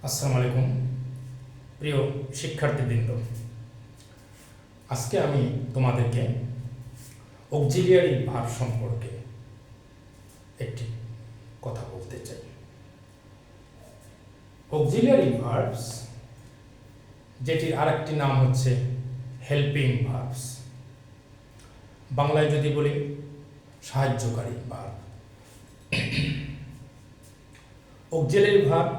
আসসালামু আলাইকুম প্রিয় শিক্ষার্থীবৃন্দ। আজকে আমি তোমাদেরকে অক্সিলিয়ারি ভার্ব সম্পর্কে একটি কথা বলতে চাই। অক্সিলিয়ারি ভার্বস, যেটির আরেকটি নাম হচ্ছে হেল্পিং ভার্বস, বাংলায় যদি বলি সাহায্যকারী ভার্ব। অক্সিলিয়ারি ভার্ব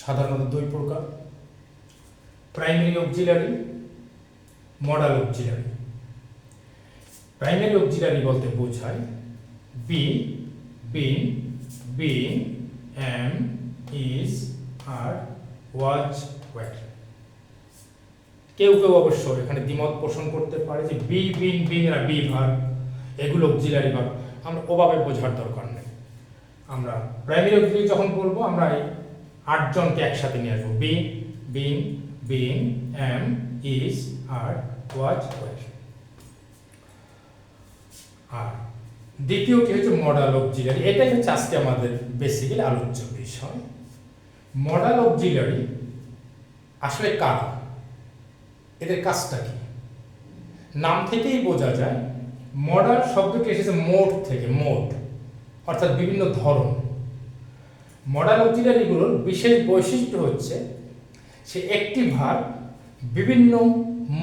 সাধারণত দুই প্রকার: primary auxiliary, modal auxiliary. Primary auxiliary বলতে বোঝায় be, been, being, am, is, are, was, were. কেউ কেউ অবশ্য এখানে দ্বিমত পোষণ করতে পারে যে বি, বিন, বিং আর বি ভার্ব এগুলো অক্সিলারি ভার্ব। আমরা ওভাবে বোঝার দরকার নেই। আমরা প্রাইমারি অক্সিলারি যখন বলবো আমরা এই 8 জনকে একসাথে নিয়ে আসবো: be, being, being, am, is, are, was, were. আর দ্বিতীয়টি হচ্ছে মডাল অক্সিলারি। এটাই হচ্ছে আজকে আমাদের বেসিক্যালি আলোচ্য বিষয়। মডাল অক্সিলারি আসলে কারা, এদের কাজটা কি? নাম থেকেই বোঝা যায়। মডাল শব্দটি এসেছে মোড থেকে, মোড অর্থাৎ বিভিন্ন ধরন। মডাল অক্সিলারিগুলোর বিশেষ বৈশিষ্ট্য হচ্ছে সে একটি ভার্ব বিভিন্ন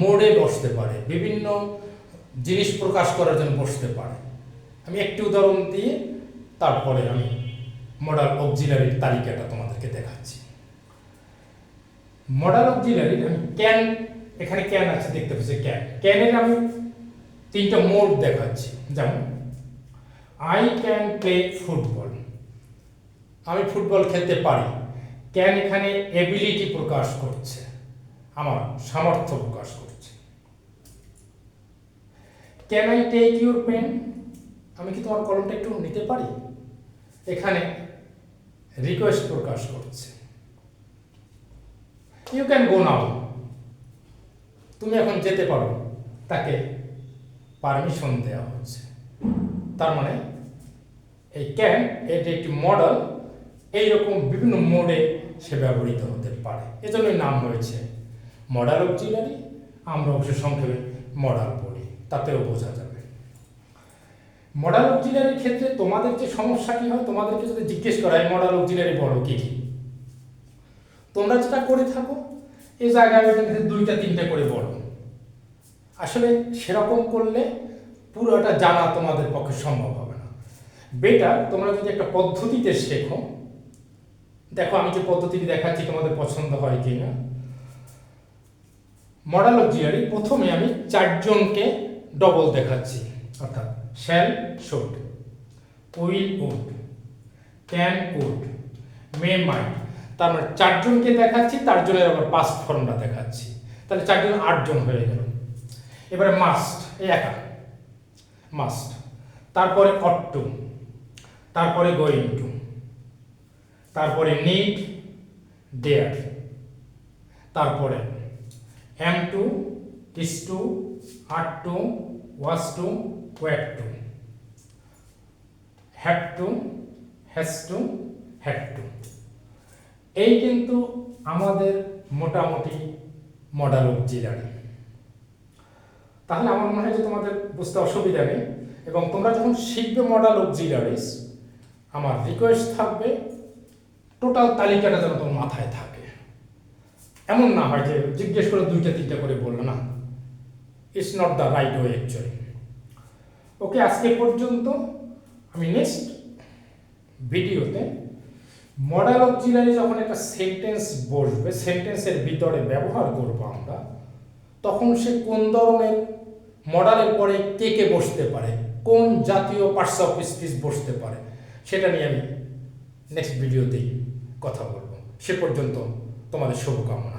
মোডে বসতে পারে, বিভিন্ন জিনিস প্রকাশ করার জন্য বসতে পারে। আমি একটি উদাহরণ দিয়ে তারপরে আমি মডাল অক্সিলারির তালিকাটা তোমাদেরকে দেখাচ্ছি। মডাল অক্সিলারি আমি ক্যান, এখানে ক্যান আছে দেখতে পাচ্ছি, ক্যানের আমি 3টা মোড দেখাচ্ছি। যেমন আই ক্যান প্লে ফুটবল, আমি ফুটবল খেলতে পারি। ক্যান এখানে এবিলিটি প্রকাশ করছে, আমার সামর্থ্য প্রকাশ করছে। Can I take your pen, আমি কি তোমার কলমটা একটু নিতে পারি? এখানে রিকোয়েস্ট প্রকাশ করছে। ইউ ক্যান গো নাও, তুমি এখন যেতে পারো, তাকে পারমিশন দেওয়া হচ্ছে। তার মানে এই ক্যান এটি একটি মডেল, এইরকম বিভিন্ন মোডে সে ব্যবহৃত হতে পারে। এজন্যই নাম হয়েছে মডাল অক্সিলারি। আমরা অবশ্য সংক্ষেপে মডাল বলি, তাতেও বোঝা যাবে। মডাল অক্সিলারির ক্ষেত্রে তোমাদের যে সমস্যা কি হয়, তোমাদেরকে যদি জিজ্ঞেস করা হয় মডাল অক্সিলারি বলো কি কি, তোমরা যেটা করে থাকো এই জায়গায় 2টা 3টা করে বলো। আসলে সেরকম করলে পুরোটা জানা তোমাদের পক্ষে সম্ভব হবে না। বেটার তোমরা যদি একটা পদ্ধতিতে শেখো। দেখো আমি যে পদ্ধতিটি দেখাচ্ছি তোমাদের পছন্দ হয় কি না। মডাল অক্সিলারি প্রথমে আমি 4 জনকে ডবল দেখাচ্ছি, অর্থাৎ shall should, will would, can could, may might. তার মানে 4 জনকে দেখাচ্ছি, তার জন্য আবার পাস্ট ফর্মটা দেখাচ্ছি। তাহলে 4 জন 8 জন হয়ে গেল। এবারে মাস্ট, এই একা মাস্ট, তারপরে অট টু, তারপরে গোয়িং টু, তারপরে নিড, ডেয়ার, তারপরে am to, is to, are to, was to, were to, have to, has to, had to. এই কিন্তু আমাদের মোটামুটি মডাল অক্সিলারি। তাহলে আমার মনে হয় যে তোমাদের বুঝতে অসুবিধা নেই। এবং তোমরা যখন শিখবে মডাল অক্সিলারিস, আমার রিকোয়েস্ট থাকবে টোটাল তালিকাটা যেন তোমার মাথায় থাকে। এমন না হয় যে জিজ্ঞেস করে 2টা 3টা করে বললো না। It's not the right way actually. Okay, আজকে পর্যন্ত। আমি নেক্সট ভিডিওতে মডাল অক্সিলারি যখন একটা সেন্টেন্স বসবে, সেন্টেন্সের ভিতরে ব্যবহার করব আমরা, তখন সে কোন ধরনের মডালের পরে কে কে বসতে পারে, কোন জাতীয় পার্টস অফ স্পিচ বসতে পারে, সেটা নিয়ে আমি নেক্সট ভিডিওতেই কথা বলবো। সে পর্যন্ত তোমাদের শুভকামনা।